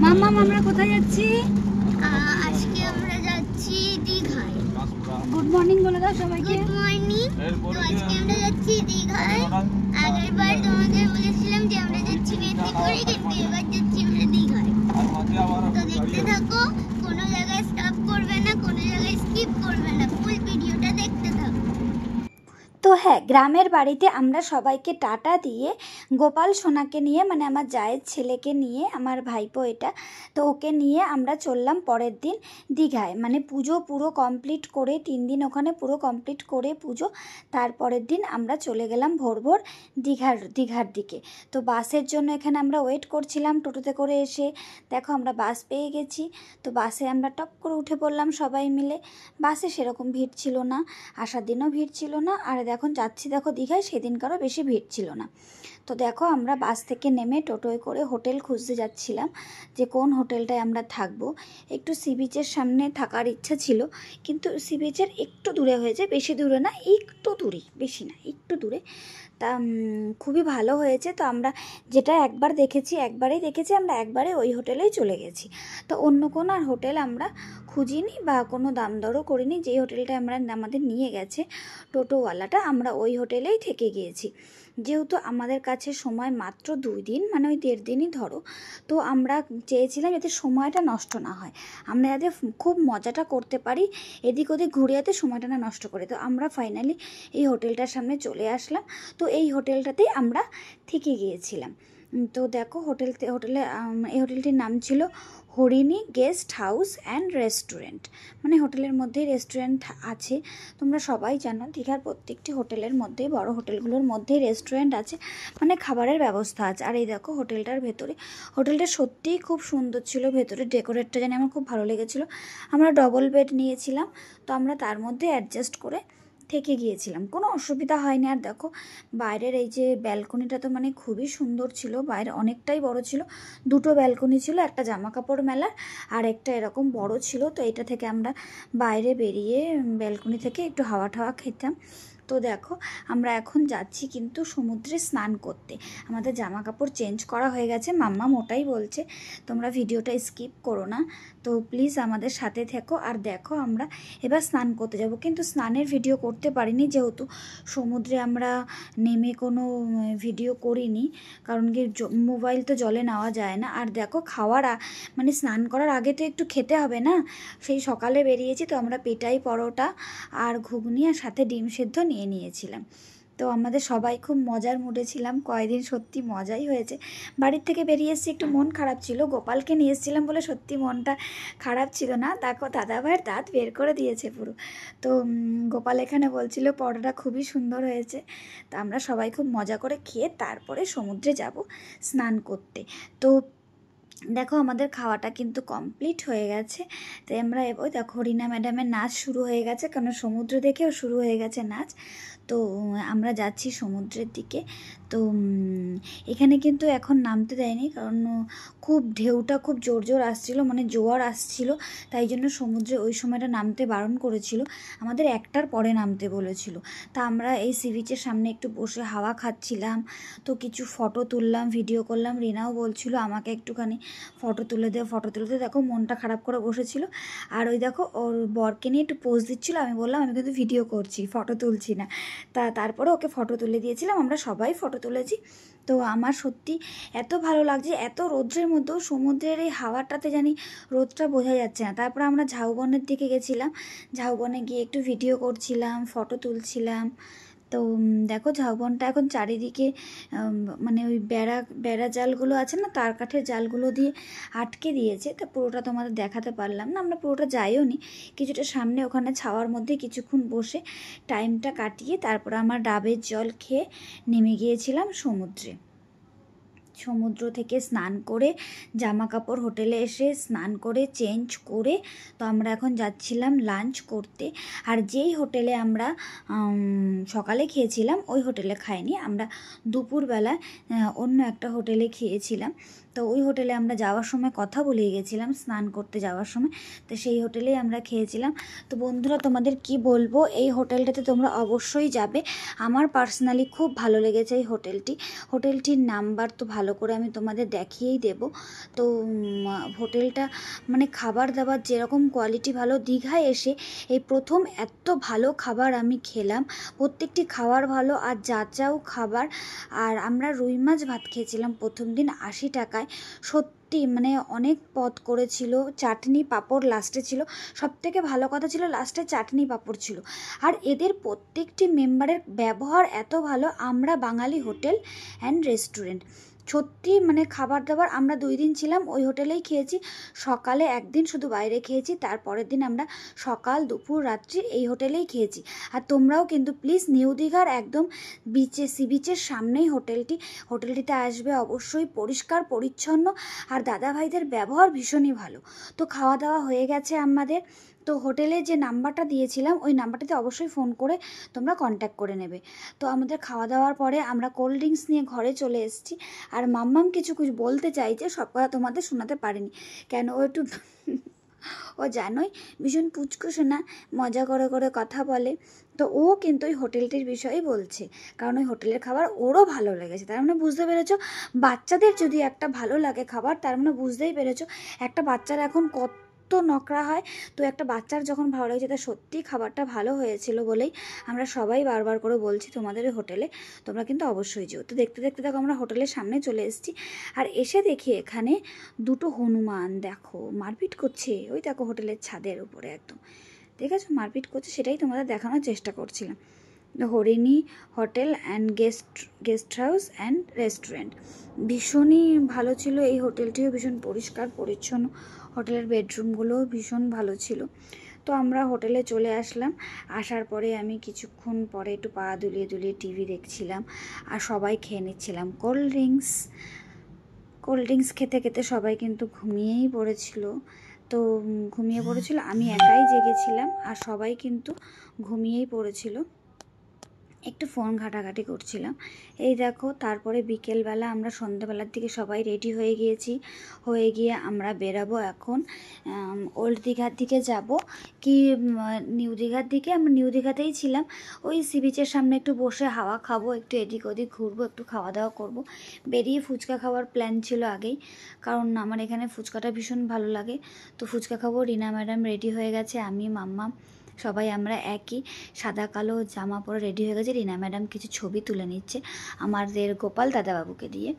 মাম্মা আমরা কোথায় যাচ্ছি? আজকে আমরা যাচ্ছি দীঘায়। গুড মর্নিং বলে দাও সবাইকে। Good morning. তো আজকে আমরা যাচ্ছি দীঘায়। আগেরবার তোমাদের বলেছিলাম যে আমরা যাচ্ছি মেদিনীপুরে, কিন্তু এবার যাচ্ছি আমরা দীঘায়। তো দেখতে থাকো, কোনো জায়গায় স্টপ করবে না, কোনো জায়গায় স্কিপ করবে না, ফুল ভিডিওটা দেখতে থাকো। তো হ্যাঁ, গ্রামের বাড়িতে আমরা সবাইকে টাটা দিয়ে গোপাল সোনাকে নিয়ে, মানে আমার জায়ের ছেলেকে নিয়ে, আমার ভাইপো এটা, তো ওকে নিয়ে আমরা চললাম পরের দিন দীঘায়। মানে পুজো পুরো কমপ্লিট করে 3 দিন ওখানে পুরো কমপ্লিট করে পুজো, তারপরের দিন আমরা চলে গেলাম ভোর ভোর দীঘার দিকে। তো বাসের জন্য এখানে আমরা ওয়েট করছিলাম, টোটোতে করে এসে দেখো আমরা বাস পেয়ে গেছি। তো বাসে আমরা টপ করে উঠে পড়লাম সবাই মিলে। বাসে সেরকম ভিড় ছিল না, আসার দিনও ভিড় ছিল না, আর এখন যাচ্ছি দেখো দীঘায়, সেদিনকারও বেশি ভিড় ছিল না। তো দেখো আমরা বাস থেকে নেমে টোটোয় করে হোটেল খুঁজতে যাচ্ছিলাম যে কোন হোটেলটায় আমরা থাকবো। একটু সি বিচের সামনে থাকার ইচ্ছা ছিল, কিন্তু সি বিচের একটু দূরে হয়েছে, বেশি দূরে না, একটু দূরে, বেশি না, একটু দূরে। তা খুবই ভালো হয়েছে। তো আমরা যেটা একবারেই দেখেছি আমরা একবারে ওই হোটেলেই চলে গেছি। তো অন্য কোনো আর হোটেল আমরা খুঁজিনি বা কোনো দাম দরও করিনি। যেই হোটেলটা আমাদের নিয়ে গেছে টোটোওয়ালাটা, আমরা ওই হোটেলেই থেকে গিয়েছি। যেহেতু আমাদের কাছে সময় মাত্র 2 দিন, মানে ওই 1.5 দিনই ধরো, তো আমরা চেয়েছিলাম যাতে সময়টা নষ্ট না হয়, আমরা যাতে খুব মজাটা করতে পারি, এদিক ওদিক ঘুরে যাতে সময়টা না নষ্ট করে। তো আমরা ফাইনালি এই হোটেলটার সামনে চলে আসলাম। তো এই হোটেলটাতেই আমরা থেকে গিয়েছিলাম। তো দেখো এই হোটেলটির নাম ছিল হরিণী গেস্ট হাউস অ্যান্ড রেস্টুরেন্ট। মানে হোটেলের মধ্যেই রেস্টুরেন্ট আছে। তোমরা সবাই জানো দীঘার প্রত্যেকটি হোটেলের মধ্যেই, বড় হোটেলগুলোর মধ্যেই রেস্টুরেন্ট আছে, মানে খাবারের ব্যবস্থা আছে। আর এই দেখো হোটেলটার ভেতরে, হোটেলটা সত্যিই খুব সুন্দর ছিল, ভেতরে ডেকোরেটটা জানি আমার খুব ভালো লেগেছিলো। আমরা ডবল বেড নিয়েছিলাম, তো আমরা তার মধ্যে অ্যাডজাস্ট করে থেকে গিয়েছিলাম, কোনো অসুবিধা হয়নি। আর দেখো বাইরের এই যে ব্যালকনিটা তো মানে খুবই সুন্দর ছিল, বাইরে অনেকটাই বড় ছিল, 2টো ব্যালকনি ছিল, একটা জামা কাপড় মেলার আর একটা এরকম বড় ছিল। তো এটা থেকে আমরা বাইরে বেরিয়ে ব্যালকনি থেকে একটু হাওয়া টাওয়া খেতাম। তো দেখো আমরা এখন যাচ্ছি কিন্তু সমুদ্রে স্নান করতে। আমাদের জামা কাপড় চেঞ্জ করা হয়ে গেছে, মাম্মা মোটাই বলছে তোমরা ভিডিওটা স্কিপ করো না, তো প্লিজ আমাদের সাথে থেকো। আর দেখো আমরা এবার স্নান করতে যাব, কিন্তু স্নানের ভিডিও করতে পারিনি, যেহেতু সমুদ্রে আমরা নেমে কোনো ভিডিও করিনি, কারণ কি মোবাইল তো জলে নেওয়া যায় না। আর দেখো মানে স্নান করার আগে তো একটু খেতে হবে না, সেই সকালে বেরিয়েছি, তো আমরা পেটাই পরোটা আর ঘুগনি আর সাথে ডিম সেদ্ধ নিয়ে নিয়েছিলাম। তো আমাদের সবাই খুব মজার মুডে ছিলাম, কয়েকদিন সত্যি মজাই হয়েছে। বাড়ির থেকে বেরিয়ে এসেছি, একটু মন খারাপ ছিল, গোপালকে নিয়ে এসেছিলাম বলে সত্যি মনটা খারাপ ছিল না। দেখো দাদাভাইয়ের দাঁত বের করে দিয়েছে পুরো। তো গোপাল এখানে বলছিল পরোটা খুবই সুন্দর হয়েছে। তো আমরা সবাই খুব মজা করে খেয়ে তারপরে সমুদ্রে যাব স্নান করতে। তো দেখো আমাদের খাওয়াটা কিন্তু কমপ্লিট হয়ে গেছে। তাই আমরা ওই দেখো হরিণা ম্যাডামের নাচ শুরু হয়ে গেছে, কারণ সমুদ্র দেখেও শুরু হয়ে গেছে নাচ। তো আমরা যাচ্ছি সমুদ্রের দিকে। তো এখানে কিন্তু এখন নামতে দেয়নি, কারণ খুব ঢেউটা খুব জোর জোর আসছিল, মানে জোয়ার আসছিল, তাই জন্য সমুদ্রে ওই সময়টা নামতে বারণ করেছিল, আমাদের 1টার পরে নামতে বলেছিল। তা আমরা এই সি বিচের সামনে একটু বসে হাওয়া খাচ্ছিলাম, তো কিছু ফটো তুললাম, ভিডিও করলাম। রিনাও বলছিল আমাকে একটুখানি ফটো তুলে দে। দেখো মনটা খারাপ করে বসেছিল, আর ওই দেখো ওর বরকে নিয়ে একটু পোজ দিচ্ছিলো। আমি বললাম আমি কিন্তু ভিডিও করছি, ফটো তুলছি না। তারপরে ওকে ফটো তুলে দিয়েছিলাম, আমরা সবাই ফটো তুলেছি। তো আমার সত্যি এত ভালো লাগছে, এত রৌদ্রের মধ্যেও সমুদ্রের এই হাওয়াটাতে জানি রোদটা বোঝা যাচ্ছে না। তারপরে আমরা ঝাউবনের দিকে গেছিলাম, ঝাউবনে গিয়ে একটু ভিডিও করছিলাম, ফটো তুলছিলাম। তো দেখো ঝাউবনটা এখন চারিদিকে মানে ওই বেড়া জালগুলো আছে না, তার কাঠের জালগুলো দিয়ে আটকে দিয়েছে। তা পুরোটা তোমাদের দেখাতে পারলাম না, আমরা পুরোটা যাইও নি, কিছুটা সামনে ওখানে ছাওয়ার মধ্যে কিছুক্ষণ বসে টাইমটা কাটিয়ে তারপর আমার ডাবের জল খেয়ে নেমে গিয়েছিলাম সমুদ্রে। সমুদ্র থেকে স্নান করে জামা কাপড় হোটেলে এসে স্নান করে চেঞ্জ করে তো আমরা এখন যাচ্ছিলাম লাঞ্চ করতে। আর যেই হোটেলে আমরা সকালে খেয়েছিলাম ওই হোটেলে খাইনি, আমরা দুপুরবেলা অন্য একটা হোটেলে খেয়েছিলাম। তো ওই হোটেলে আমরা যাওয়ার সময় কথা বলে গেছিলাম, স্নান করতে যাওয়ার সময়, তো সেই হোটেলেই আমরা খেয়েছিলাম। তো বন্ধুরা তোমাদের কি বলবো, এই হোটেলটাতে তোমরা অবশ্যই যাবে, আমার পার্সোনালি খুব ভালো লেগেছে এই হোটেলটির নাম্বার তো ভালো ভালো করে আমি তোমাদের দেখিয়েই দেব। তো হোটেলটা মানে খাবার দাবার যেরকম কোয়ালিটি ভালো, দীঘায় এসে এই প্রথম এত ভালো খাবার আমি খেলাম। প্রত্যেকটি খাবার ভালো আর যাও খাবার। আর আমরা রুই মাছ ভাত খেয়েছিলাম প্রথম দিন 80 টাকায়। সত্যি মানে অনেক পদ করেছিল, চাটনি পাঁপড় লাস্টে ছিল। সবথেকে ভালো কথা ছিল লাস্টে চাটনি পাঁপড় ছিল। আর এদের প্রত্যেকটি মেম্বারের ব্যবহার এত ভালো। আমরা বাঙালি হোটেল অ্যান্ড রেস্টুরেন্ট, সত্যি মানে খাবার দাবার আমরা 2 দিন ছিলাম ওই হোটেলেই খেয়েছি। সকালে একদিন শুধু বাইরে খেয়েছি, তারপরের দিন আমরা সকাল দুপুর রাত্রি এই হোটেলেই খেয়েছি। আর তোমরাও কিন্তু প্লিজ নিউ দীঘার একদম সি বিচের সামনেই হোটেলটিতে আসবে অবশ্যই। পরিষ্কার পরিচ্ছন্ন আর দাদাভাইদের ব্যবহার ভীষণই ভালো। তো খাওয়া দাওয়া হয়ে গেছে আমাদের। তো হোটেলে যে নাম্বারটা দিয়েছিলাম ওই নাম্বারটিতে অবশ্যই ফোন করে তোমরা কন্ট্যাক্ট করে নেবে। তো আমাদের খাওয়া দাওয়ার পরে আমরা কোল্ড ড্রিঙ্কস নিয়ে ঘরে চলে এসেছি। আর মাম্মাম কিছু বলতে চাইছে, সব কথা তোমাদের শোনাতে পারিনি কেন, ও একটু ও জানোই ভীষণ পুচকু শোনা, মজা করে করে কথা বলে। তো ও কিন্তু ওই হোটেলটির বিষয়েই বলছে, কারণ ওই হোটেলের খাবার ওরও ভালো লেগেছে। তার মানে বুঝতে পেরেছো, বাচ্চাদের যদি একটা ভালো লাগে খাবার, তার মানে বুঝতেই পেরেছো একটা বাচ্চার এখন কত নকরা হয়। তো একটা বাচ্চার যখন ভালো লাগছে, তা সত্যি খাবারটা ভালো হয়েছিল বলেই আমরা সবাই বারবার করে বলছি তোমাদের ওই হোটেলে তোমরা কিন্তু অবশ্যই যেও। তো দেখতে দেখতে দেখো আমরা হোটেলের সামনে চলে এসেছি। আর এসে দেখি এখানে 2টো হনুমান দেখো মারপিট করছে। ওই দেখো হোটেলের ছাদের উপরে একদম দেখেছো মারপিট করছে, সেটাই তোমাদের দেখানোর চেষ্টা করছিলাম। Harini hotel and guest house and restaurant ভীষণই ভালো ছিল। এই হোটেলটিও ভীষণ পরিষ্কার পরিচ্ছন্ন, হোটেলের বেডরুমগুলোও ভীষণ ভালো ছিল। তো আমরা হোটেলে চলে আসলাম। আসার পরে আমি কিছুক্ষণ পরে একটু পা দুলিয়ে দুলিয়ে টিভি দেখছিলাম আর সবাই খেয়ে নিচ্ছিলাম কোল্ড ড্রিঙ্কস খেতে খেতে সবাই কিন্তু ঘুমিয়েই পড়েছিল। তো ঘুমিয়ে পড়েছিল, আমি একাই জেগেছিলাম আর সবাই কিন্তু ঘুমিয়েই পড়েছিল। একটু ফোন ঘাটাঘাটি করছিলাম। এই দেখো তারপরে বিকেলবেলা আমরা সন্ধ্যাবেলার দিকে সবাই রেডি হয়ে গিয়ে আমরা বেরাবো এখন ওল্ড দীঘার দিকে যাব কি নিউ দীঘার দিকে। আমরা নিউ দীঘাতেই ছিলাম, ওই সি বিচের সামনে একটু বসে হাওয়া খাবো, একটু এদিক ওদিক ঘুরবো, একটু খাওয়া দাওয়া করবো। বেরিয়ে ফুচকা খাওয়ার প্ল্যান ছিল আগেই, কারণ আমার এখানে ফুচকাটা ভীষণ ভালো লাগে। তো ফুচকা খাবো। রিনা ম্যাডাম রেডি হয়ে গেছে, আমি মাম্মা সবাই আমরা একই সাদা কালো জামা পরে রেডি হয়ে গেছে। রিনা ম্যাডাম কিছু ছবি তুলে নিচ্ছে আমাদের গোপাল দাদাবাবুকে দিয়ে।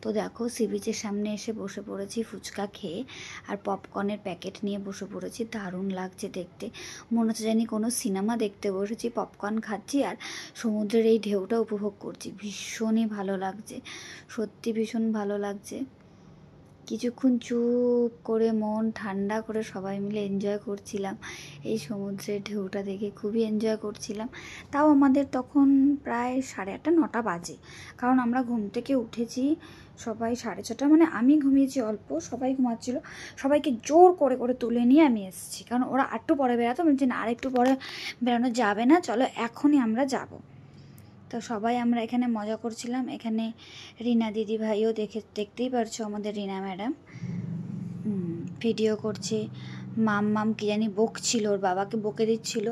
তো দেখো সি বিচের সামনে এসে বসে পড়েছি ফুচকা খেয়ে, আর পপকর্নের প্যাকেট নিয়ে বসে পড়েছি। দারুণ লাগছে দেখতে, মনে হচ্ছে জানি কোনো সিনেমা দেখতে বসেছি। পপকর্ন খাচ্ছি আর সমুদ্রের এই ঢেউটা উপভোগ করছি। ভীষণই ভালো লাগছে, সত্যি ভীষণ ভালো লাগছে। কিছুক্ষণ চুপ করে মন ঠান্ডা করে সবাই মিলে এনজয় করছিলাম। এই সমুদ্রের ঢেউটা দেখে খুবই এনজয় করছিলাম। তাও আমাদের তখন প্রায় 8:30 9টা বাজে, কারণ আমরা ঘুম থেকে উঠেছি সবাই 6:30, মানে আমি ঘুমিয়েছি অল্প, সবাই ঘুমাচ্ছিল। সবাইকে জোর করে করে তুলে নিয়ে আমি এসেছি, কারণ ওরা একটু পরে বেরাতো। বলছি না, আর একটু পরে বেরানো যাবে না, চলো এখনই আমরা যাব। তো সবাই আমরা এখানে মজা করছিলাম। এখানে রিনা দিদি ভাইও দেখতেই পারছো, আমাদের রিনা ম্যাডাম ভিডিও করছে। মাম কি জানি বকছিল, ওর বাবাকে বকে দিচ্ছিল,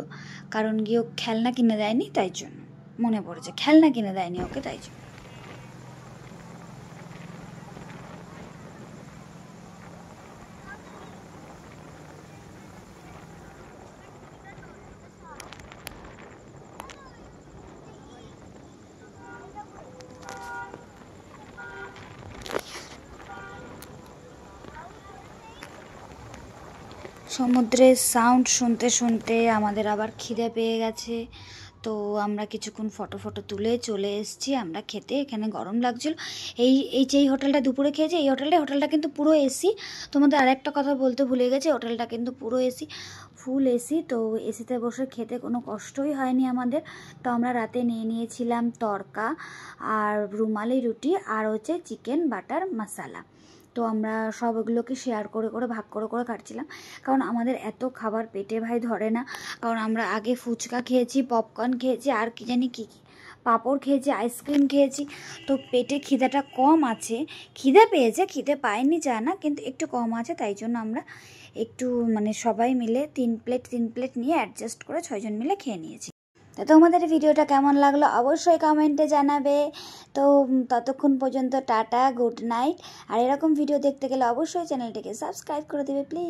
কারণ গিয়ে ও খেলনা কিনে দেয়নি, তাই জন্য মনে পড়েছে খেলনা কিনে দেয়নি ওকে, তাই জন্য। সমুদ্রের সাউন্ড শুনতে শুনতে আমাদের আবার খিদে পেয়ে গেছে। তো আমরা কিছুক্ষণ ফটো তুলে চলে এসেছি আমরা খেতে। এখানে গরম লাগছিল। এই যে হোটেলটা দুপুরে খেয়েছি, এই হোটেলটা কিন্তু পুরো এসি। তোমাদের আরেকটা কথা বলতে ভুলে গেছি, হোটেলটা কিন্তু পুরো এসি, ফুল এসি। তো এসিতে বসে খেতে কোনো কষ্টই হয়নি আমাদের। তো আমরা রাতে নিয়েছিলাম তড়কা আর রুমালি রুটি আর হচ্ছে চিকেন বাটার মশালা। তো আমরা সবগুলোকে শেয়ার করে করে ভাগ করে করে খাচ্ছিলাম, কারণ আমাদের এত খাবার পেটে ভাই ধরে না। কারণ আমরা আগে ফুচকা খেয়েছি, পপকর্ন খেয়েছি, আর কি জানি কী পাঁপড় খেয়েছি, আইসক্রিম খেয়েছি। তো পেটে খিদেটা কম আছে, খিদে পেয়েছে, খিদে পায়নি যায় না, কিন্তু একটু কম আছে। তাই জন্য আমরা একটু মানে সবাই মিলে 3 প্লেট নিয়ে অ্যাডজাস্ট করে 6 জন মিলে খেয়ে নিয়েছি। তো তোমাদের ভিডিওটা কেমন লাগলো অবশ্যই কমেন্টে জানাবে। তো ততক্ষণ পর্যন্ত টাটা, গুড নাইট। আর এরকম ভিডিও দেখতে গেলে অবশ্যই চ্যানেলটিকে সাবস্ক্রাইব করে দেবে প্লিজ।